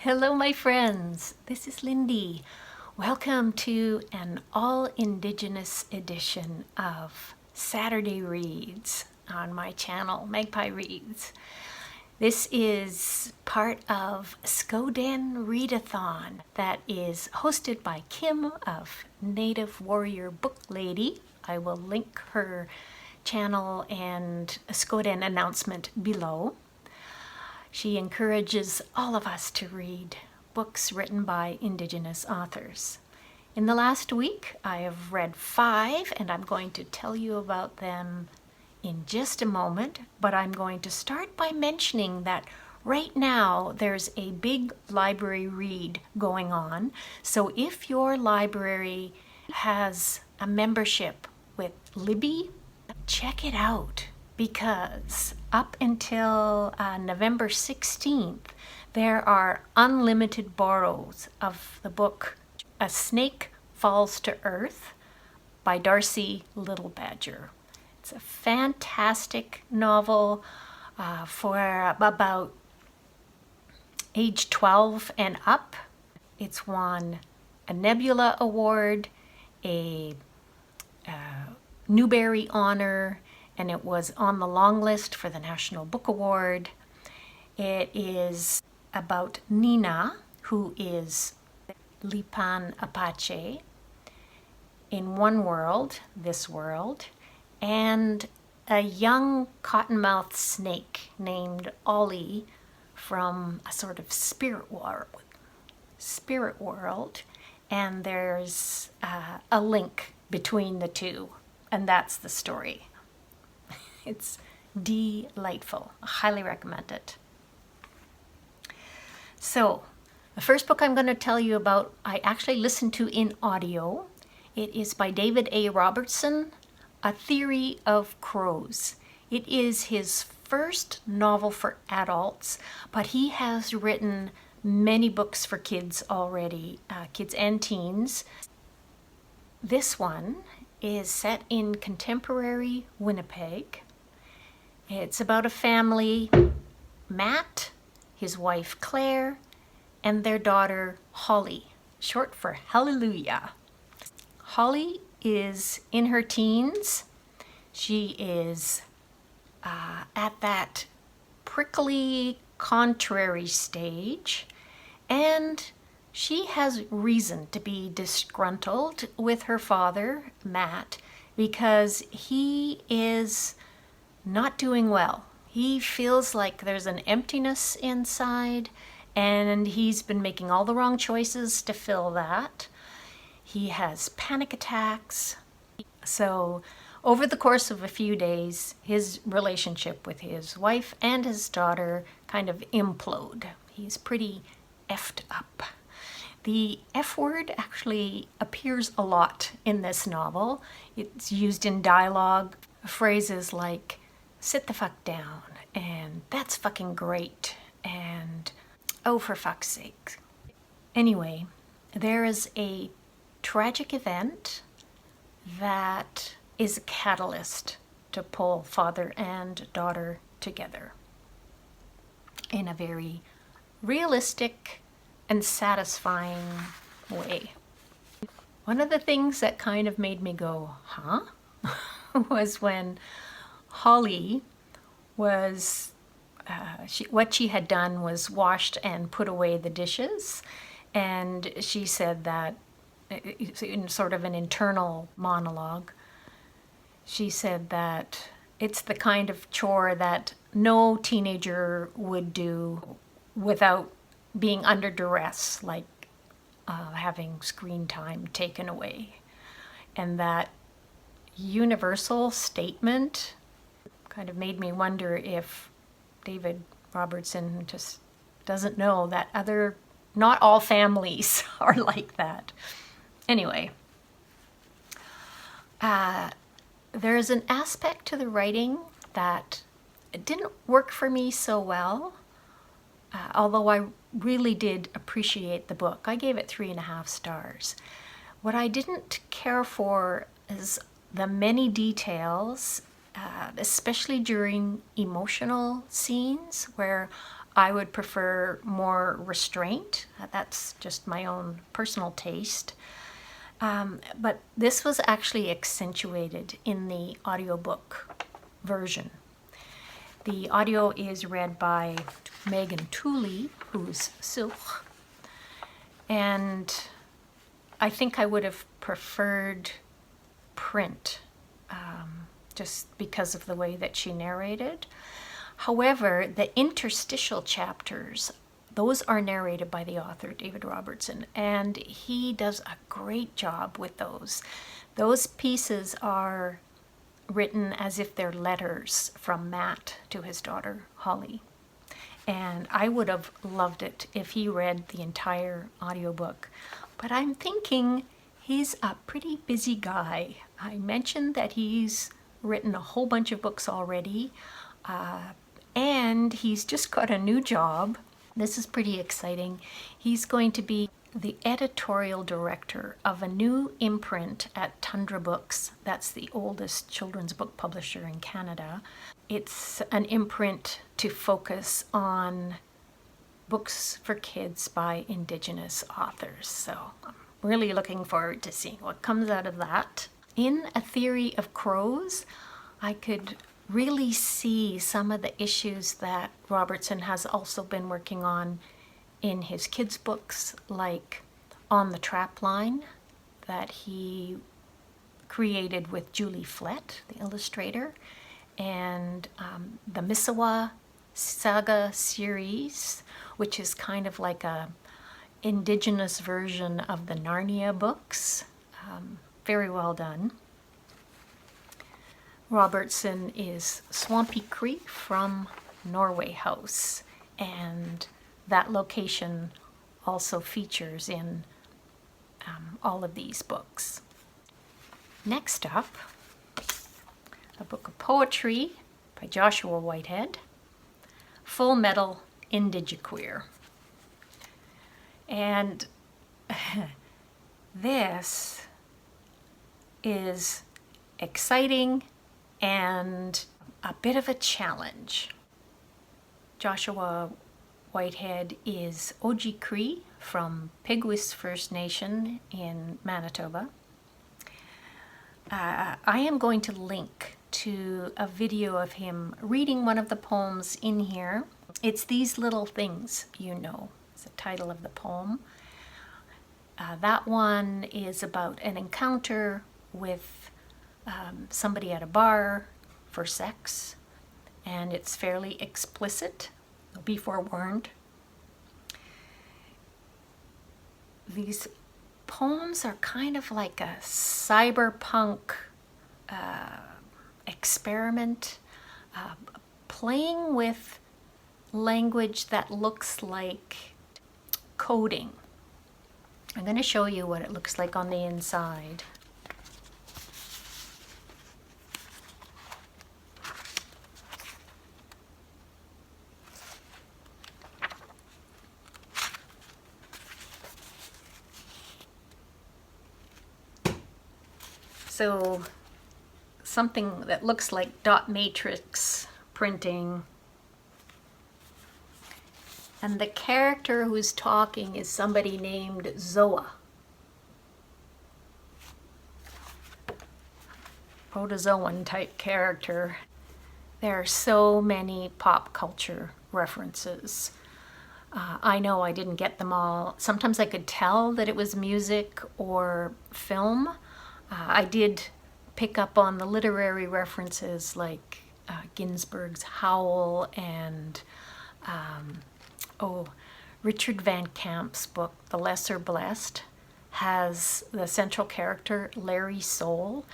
Hello my friends, this is Lindy. Welcome to an all-Indigenous edition of Saturday Reads on my channel, Magpie Reads. This is part of Skoden Readathon that is hosted by Kim of Native Warrior Book Lady. I will link her channel and a Skoden announcement below. She encourages all of us to read books written by Indigenous authors. In the last week, I have read 5, and I'm going to tell you about them in just a moment, but I'm going to start by mentioning that right now there's a big library read going on. So if your library has a membership with Libby, check it out. Because up until November 16th, there are unlimited borrows of the book A Snake Falls to Earth by Darcy Little Badger. It's a fantastic novel for about age 12 and up. It's won a Nebula Award, a Newbery Honor, and it was on the long list for the National Book Award. It is about Nina, who is Lipan Apache in one world, this world, and a young cottonmouth snake named Ollie from a sort of spirit world, and there's a link between the two, and that's the story. It's delightful. I highly recommend it. So, the first book I'm going to tell you about, I actually listened to in audio. It is by David A. Robertson, A Theory of Crows. It is his first novel for adults, but he has written many books for kids already, kids and teens. This one is set in contemporary Winnipeg. It's about a family, Matt, his wife Claire, and their daughter Holly, short for Hallelujah. Holly is in her teens. She is at that prickly, contrary stage, and she has reason to be disgruntled with her father, Matt, because he is not doing well. He feels like there's an emptiness inside, and he's been making all the wrong choices to fill that. He has panic attacks. So over the course of a few days, his relationship with his wife and his daughter kind of implode. He's pretty effed up. The F word actually appears a lot in this novel. It's used in dialogue, phrases like, sit the fuck down, and that's fucking great, and oh, for fuck's sake. Anyway, there is a tragic event that is a catalyst to pull father and daughter together in a very realistic and satisfying way. One of the things that kind of made me go, huh? was when Holly was, what she had done was washed and put away the dishes, and she said that, in sort of an internal monologue, she said that it's the kind of chore that no teenager would do without being under duress, like having screen time taken away. And that universal statement kind of made me wonder if David Robertson just doesn't know that not all families are like that. Anyway, there's an aspect to the writing that it didn't work for me so well, although I really did appreciate the book. I gave it 3.5 stars. What I didn't care for is the many details, especially during emotional scenes where I would prefer more restraint. That's just my own personal taste. But this was actually accentuated in the audiobook version. The audio is read by Megan Tooley, who's Sylch. And I think I would have preferred print, just because of the way that she narrated. However, the interstitial chapters, those are narrated by the author, David Robertson, and he does a great job with those. Those pieces are written as if they're letters from Matt to his daughter, Holly. And I would have loved it if he read the entire audiobook. But I'm thinking he's a pretty busy guy. I mentioned that he's written a whole bunch of books already, and he's just got a new job. This is pretty exciting. He's going to be the editorial director of a new imprint at Tundra Books. That's the oldest children's book publisher in Canada. It's an imprint to focus on books for kids by Indigenous authors. So I'm really looking forward to seeing what comes out of that. In A Theory of Crows, I could really see some of the issues that Robertson has also been working on in his kids' books, like On the Trapline, that he created with Julie Flett, the illustrator, and the Misewa Saga series, which is kind of like a Indigenous version of the Narnia books. Very well done. Robertson is Swampy Cree from Norway House, and that location also features in all of these books. Next up, a book of poetry by Joshua Whitehead, Full Metal Indigiqueer. And this is exciting and a bit of a challenge. Joshua Whitehead is Oji Cree from Pigwis First Nation in Manitoba. I am going to link to a video of him reading one of the poems in here. It's These Little Things You Know, is the title of the poem. That one is about an encounter with somebody at a bar for sex, and it's fairly explicit. Be forewarned. These poems are kind of like a cyberpunk experiment, playing with language that looks like coding. I'm going to show you what it looks like on the inside. So something that looks like dot matrix printing. And the character who's talking is somebody named Zoa. Protozoan type character. There are so many pop culture references. I know I didn't get them all. Sometimes I could tell that it was music or film. I did pick up on the literary references like Ginsberg's Howl and Richard Van Camp's book, The Lesser Blessed, has the central character, Larry Soul.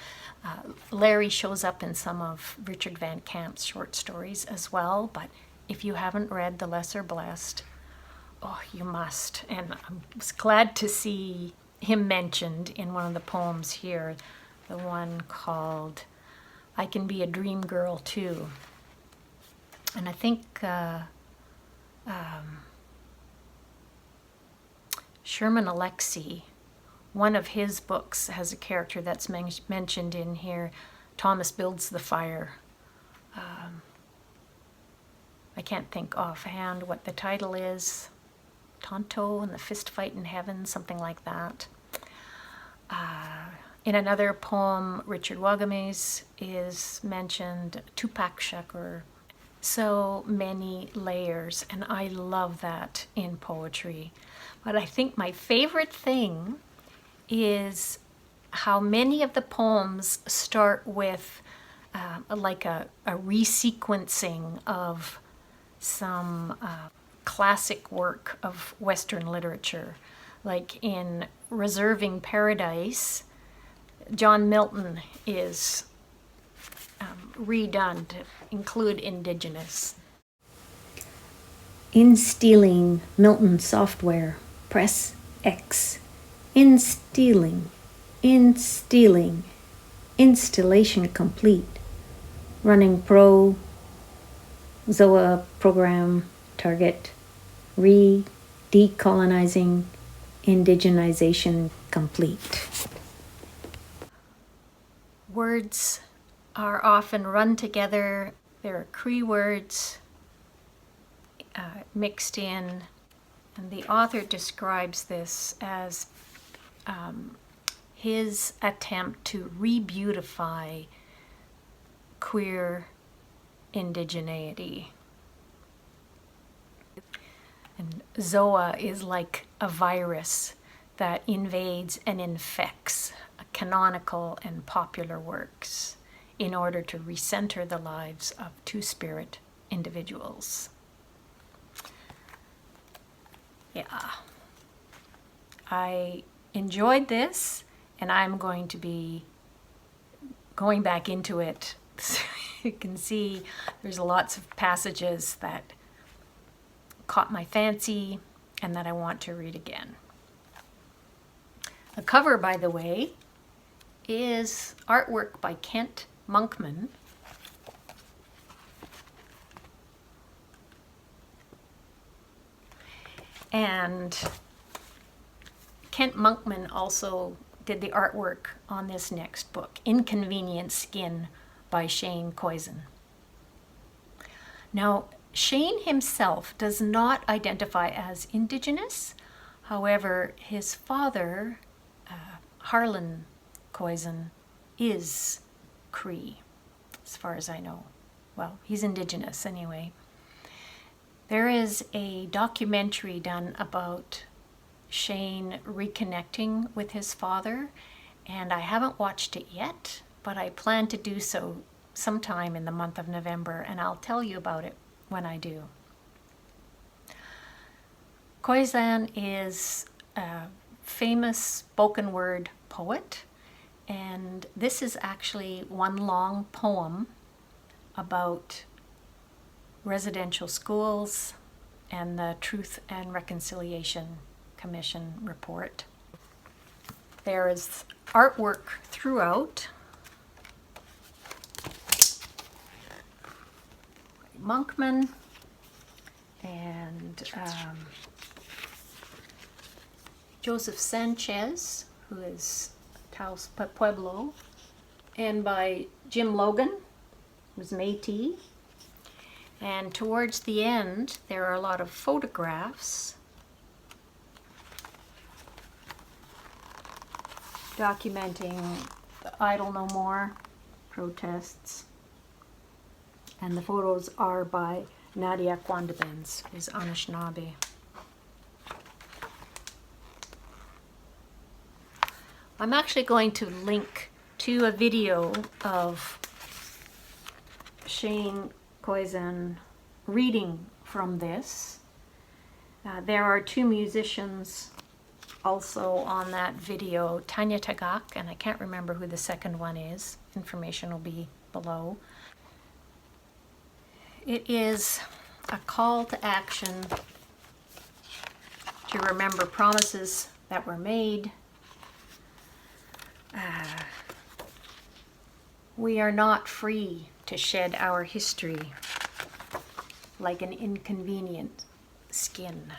Larry shows up in some of Richard Van Camp's short stories as well, but if you haven't read The Lesser Blessed, oh, you must. And I was glad to see him mentioned in one of the poems here, the one called I Can Be a Dream Girl Too. And I think Sherman Alexie, one of his books has a character that's mentioned in here, Thomas Builds the Fire. I can't think offhand what the title is. Tonto and the Fist Fight in Heaven, something like that. In another poem, Richard Wagames is mentioned, Tupac Shakur. So many layers, and I love that in poetry. But I think my favorite thing is how many of the poems start with like a resequencing of some classic work of Western literature. Like in Reserving Paradise, John Milton is redone to include Indigenous. In stealing Milton software, press X. In stealing, installation complete. Running pro, ZOA program, target, decolonizing, indigenization complete. Words are often run together. There are Cree words mixed in, and the author describes this as his attempt to re-beautify queer indigeneity. And Zoa is like a virus that invades and infects canonical and popular works in order to recenter the lives of two-spirit individuals. Yeah, I enjoyed this, and I'm going to be going back into it. So you can see there's lots of passages that caught my fancy and that I want to read again. The cover, by the way, is artwork by Kent Monkman. And Kent Monkman also did the artwork on this next book, Inconvenient Skin by Shane Koyczan. Now, Shane himself does not identify as Indigenous. However, his father, Harlan Koyczan, is Cree, as far as I know. Well, he's Indigenous anyway. There is a documentary done about Shane reconnecting with his father, and I haven't watched it yet, but I plan to do so sometime in the month of November, and I'll tell you about it when I do. Koyczan is a famous spoken word poet, and this is actually one long poem about residential schools and the Truth and Reconciliation Commission report. There is artwork throughout. Monkman and Joseph Sánchez, who is Taos Pueblo, and by Jim Logan, who's Métis. And towards the end, there are a lot of photographs documenting the Idle No More protests. And the photos are by Nadia Kwandibens, who's Anishinaabe. I'm actually going to link to a video of Shane Koyczan reading from this. There are two musicians also on that video, Tanya Tagak, and I can't remember who the second one is. Information will be below. It is a call to action to remember promises that were made. We are not free to shed our history like an inconvenient skin.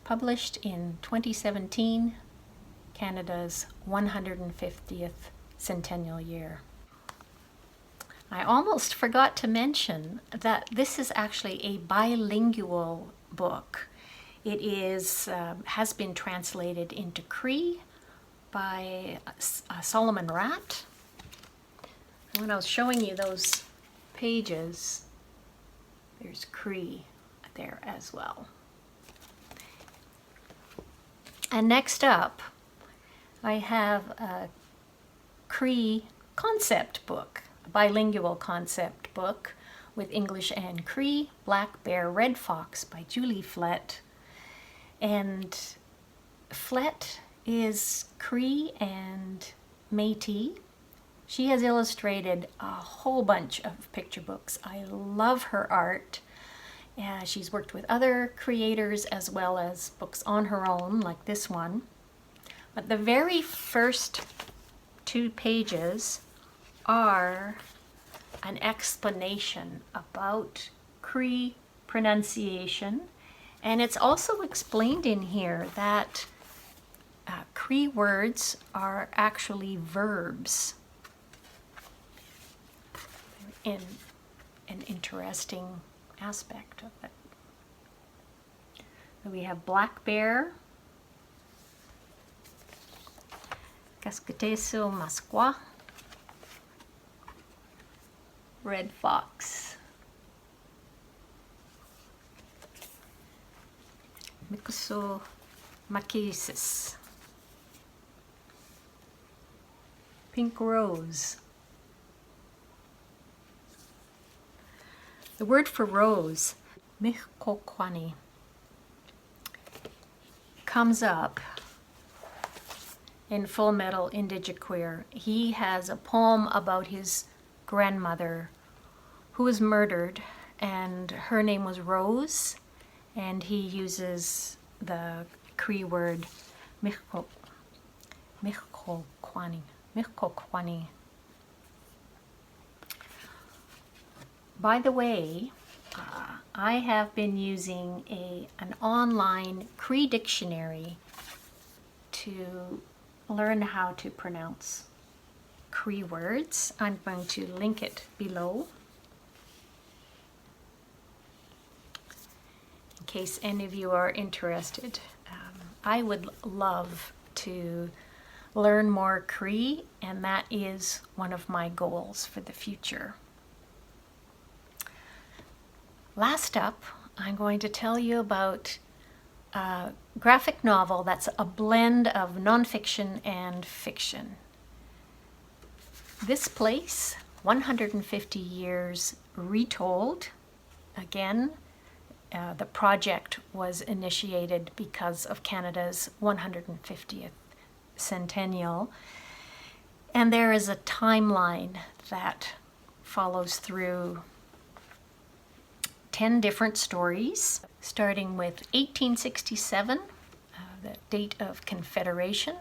Published in 2017, Canada's 150th centennial year. I almost forgot to mention that this is actually a bilingual book. It is has been translated into Cree by Solomon Ratt. When I was showing you those pages, there's Cree there as well. And next up, I have a Cree concept book, a bilingual concept book with English and Cree, Black Bear, Red Fox by Julie Flett. And Flett is Cree and Métis. She has illustrated a whole bunch of picture books. I love her art. She's worked with other creators as well as books on her own, like this one. But the very first 2 pages are an explanation about Cree pronunciation. And it's also explained in here that Cree words are actually verbs. In an interesting aspect of it. So we have black bear, cascateso masqua, red fox, mikuso makisis, pink rose. The word for rose, mihkokwani, comes up in Full Metal Indigiqueer. He has a poem about his grandmother who was murdered, and her name was Rose, and he uses the Cree word mihkokwani. By the way, I have been using an online Cree dictionary to learn how to pronounce Cree words. I'm going to link it below in case any of you are interested. I would love to learn more Cree, and that is one of my goals for the future. Last up, I'm going to tell you about a graphic novel that's a blend of nonfiction and fiction. This Place, 150 Years Retold. Again, the project was initiated because of Canada's 150th centennial. And there is a timeline that follows through 10 different stories, starting with 1867, the date of Confederation,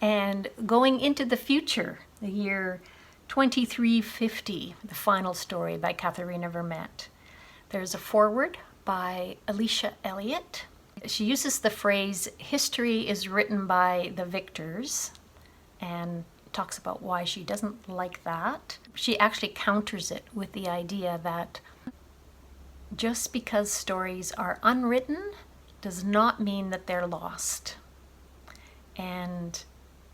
and going into the future, the year 2350, the final story by Katherena Vermette. There's a foreword by Alicia Elliott. She uses the phrase, history is written by the victors, and talks about why she doesn't like that. She actually counters it with the idea that just because stories are unwritten does not mean that they're lost. And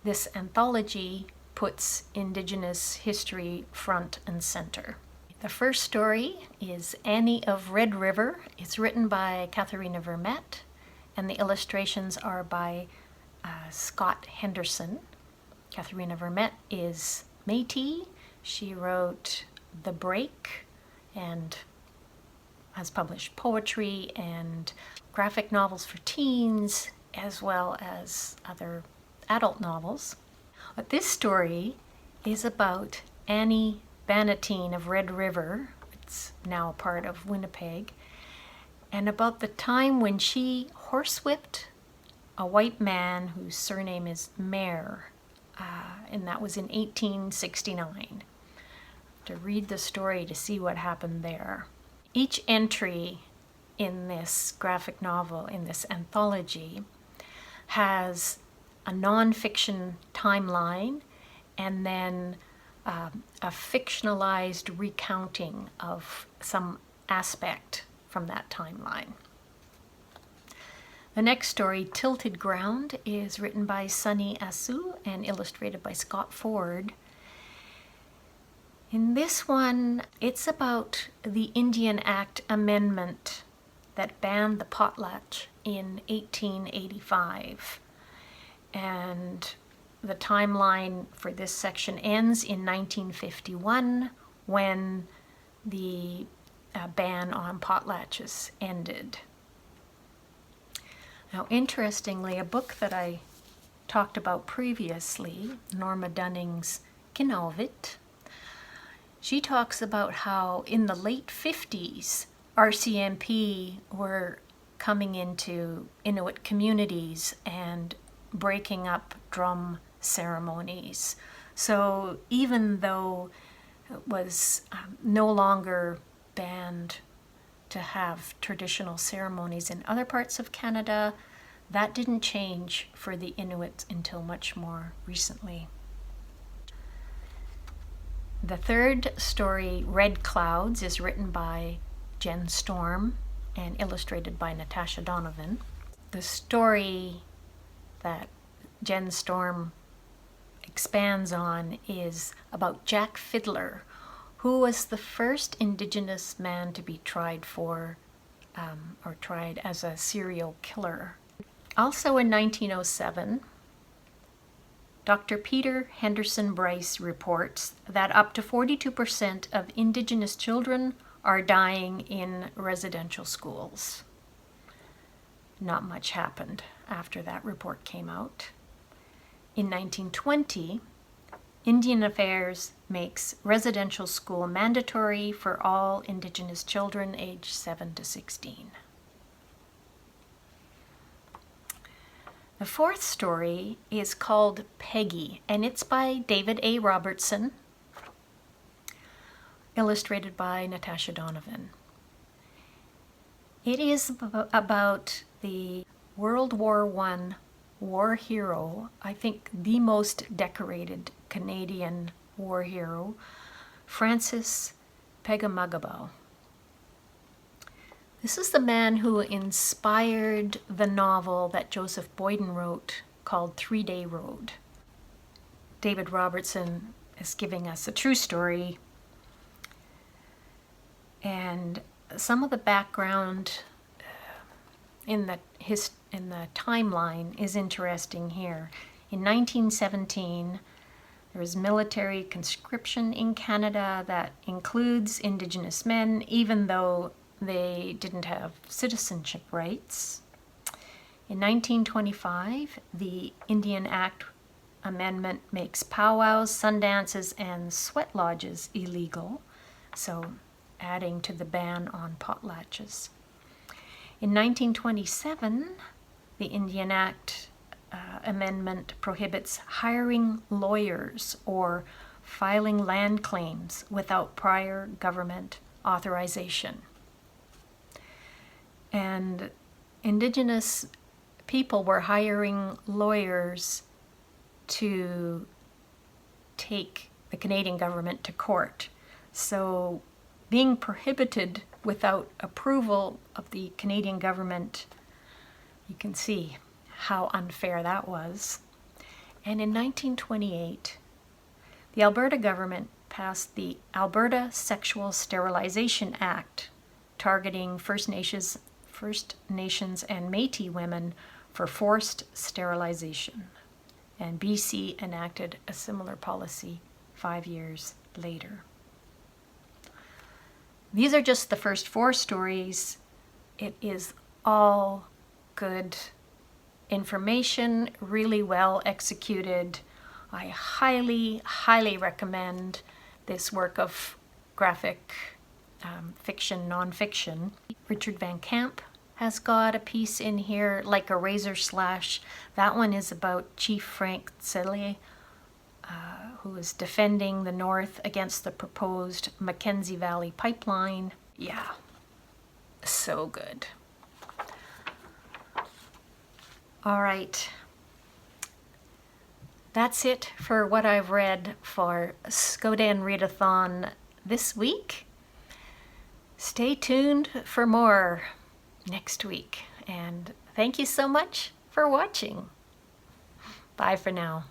this anthology puts Indigenous history front and center. The first story is Annie of Red River. It's written by Katherena Vermette, and the illustrations are by Scott Henderson. Katherena Vermette is Métis. She wrote The Break and has published poetry and graphic novels for teens, as well as other adult novels. But this story is about Annie Bannatyne of Red River. It's now a part of Winnipeg. And about the time when she horsewhipped a white man whose surname is Mayer. And that was in 1869. To read the story to see what happened there. Each entry in this graphic novel, in this anthology, has a non-fiction timeline and then a fictionalized recounting of some aspect from that timeline. The next story, Tilted Ground, is written by Sunny Asu and illustrated by Scott Ford. In this one, it's about the Indian Act amendment that banned the potlatch in 1885. And the timeline for this section ends in 1951 when the ban on potlatches ended. Now, interestingly, a book that I talked about previously, Norma Dunning's Kinalvit, she talks about how in the late 50s, RCMP were coming into Inuit communities and breaking up drum ceremonies. So even though it was no longer banned to have traditional ceremonies in other parts of Canada, that didn't change for the Inuits until much more recently. The third story, Red Clouds, is written by Jen Storm and illustrated by Natasha Donovan. The story that Jen Storm expands on is about Jack Fiddler, who was the first Indigenous man to be tried tried as a serial killer. Also in 1907, Dr. Peter Henderson Bryce reports that up to 42% of Indigenous children are dying in residential schools. Not much happened after that report came out. In 1920, Indian Affairs makes residential school mandatory for all Indigenous children aged 7 to 16. The fourth story is called Peggy, and it's by David A. Robertson, illustrated by Natasha Donovan. It is about the World War I war hero, I think the most decorated Canadian war hero, Francis Pegamagabal. This is the man who inspired the novel that Joseph Boyden wrote called 3-Day Road. David Robertson is giving us a true story, and some of the background in the timeline is interesting here. In 1917, there was military conscription in Canada that includes Indigenous men, even though they didn't have citizenship rights. In 1925, the Indian Act Amendment makes powwows, sundances, and sweat lodges illegal, so adding to the ban on potlatches. In 1927, the Indian Act Amendment prohibits hiring lawyers or filing land claims without prior government authorization. And Indigenous people were hiring lawyers to take the Canadian government to court. So being prohibited without approval of the Canadian government, you can see how unfair that was. And in 1928, the Alberta government passed the Alberta Sexual Sterilization Act, targeting First Nations and Métis women for forced sterilization. And BC enacted a similar policy 5 years later. These are just the first 4 stories. It is all good information, really well executed. I highly, highly recommend this work of graphic fiction, nonfiction. Richard Van Camp has got a piece in here, Like a Razor Slash. That one is about Chief Frank Tsele, who is defending the North against the proposed Mackenzie Valley pipeline. Yeah, so good. All right. That's it for what I've read for Skodan Readathon this week. Stay tuned for more next week. And thank you so much for watching. Bye for now.